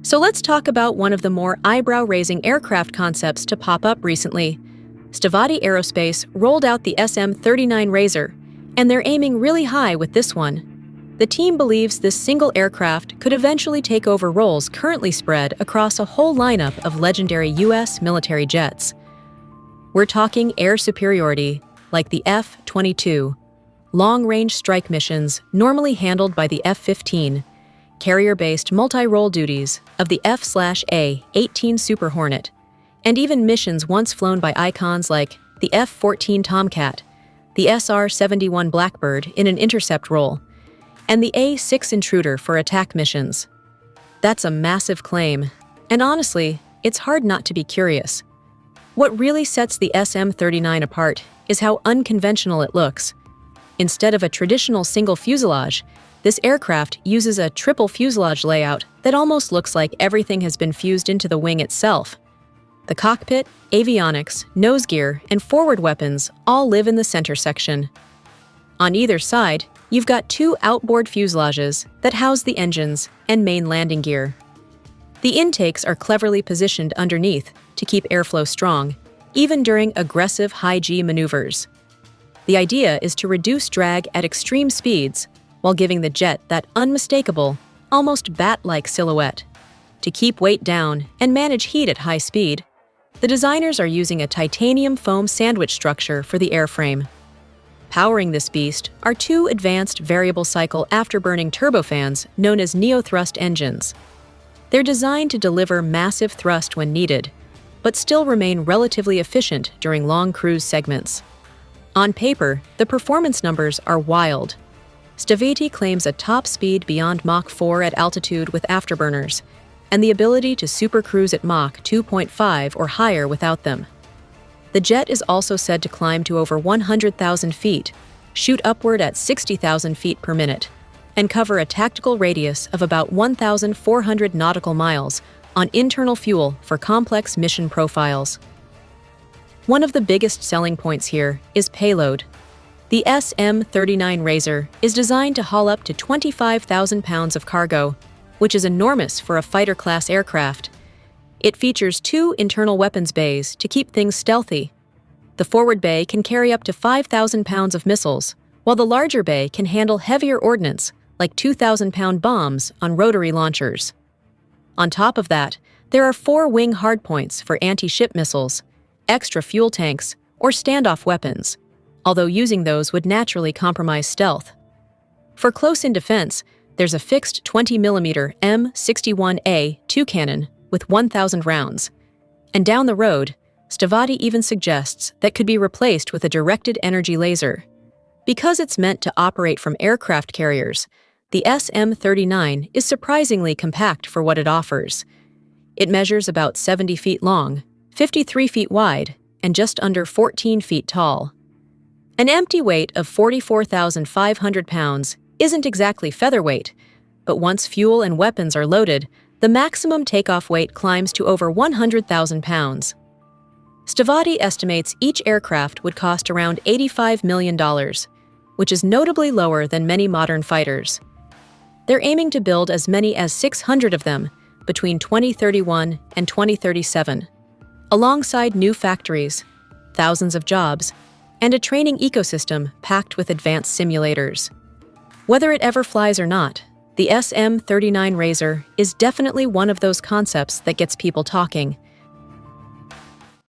So let's talk about one of the more eyebrow-raising aircraft concepts to pop up recently. Stavatti Aerospace rolled out the SM-39 Razor, and they're aiming really high with this one. The team believes this single aircraft could eventually take over roles currently spread across a whole lineup of legendary U.S. military jets. We're talking air superiority, like the F-22, long-range strike missions normally handled by the F-15, carrier-based multi-role duties of the F/A-18 Super Hornet, and even missions once flown by icons like the F-14 Tomcat, the SR-71 Blackbird in an intercept role, and the A-6 Intruder for attack missions. That's a massive claim, and honestly, it's hard not to be curious. What really sets the SM-39 apart is how unconventional it looks. Instead of a traditional single fuselage, this aircraft uses a triple-fuselage layout that almost looks like everything has been fused into the wing itself. The cockpit, avionics, nose gear, and forward weapons all live in the center section. On either side, you've got two outboard fuselages that house the engines and main landing gear. The intakes are cleverly positioned underneath to keep airflow strong, even during aggressive high-G maneuvers. The idea is to reduce drag at extreme speeds while giving the jet that unmistakable, almost bat-like silhouette. To keep weight down and manage heat at high speed, the designers are using a titanium foam sandwich structure for the airframe. Powering this beast are two advanced variable-cycle afterburning turbofans known as neo-thrust engines. They're designed to deliver massive thrust when needed, but still remain relatively efficient during long cruise segments. On paper, the performance numbers are wild. Stavatti claims a top speed beyond Mach 4 at altitude with afterburners, and the ability to supercruise at Mach 2.5 or higher without them. The jet is also said to climb to over 100,000 feet, shoot upward at 60,000 feet per minute, and cover a tactical radius of about 1,400 nautical miles on internal fuel for complex mission profiles. One of the biggest selling points here is payload. The SM-39 Razor is designed to haul up to 25,000 pounds of cargo, which is enormous for a fighter-class aircraft. It features two internal weapons bays to keep things stealthy. The forward bay can carry up to 5,000 pounds of missiles, while the larger bay can handle heavier ordnance, like 2,000-pound bombs on rotary launchers. On top of that, there are 4 wing hardpoints for anti-ship missiles, extra fuel tanks, or standoff weapons, although using those would naturally compromise stealth. For close-in defense, there's a fixed 20mm M61A2 cannon with 1,000 rounds. And down the road, Stavatti even suggests that could be replaced with a directed energy laser. Because it's meant to operate from aircraft carriers, the SM-39 is surprisingly compact for what it offers. It measures about 70 feet long, 53 feet wide, and just under 14 feet tall. An empty weight of 44,500 pounds isn't exactly featherweight, but once fuel and weapons are loaded, the maximum takeoff weight climbs to over 100,000 pounds. Stavatti estimates each aircraft would cost around $85 million, which is notably lower than many modern fighters. They're aiming to build as many as 600 of them between 2031 and 2037, alongside new factories, thousands of jobs, and a training ecosystem packed with advanced simulators. Whether it ever flies or not, the SM-39 Razor is definitely one of those concepts that gets people talking,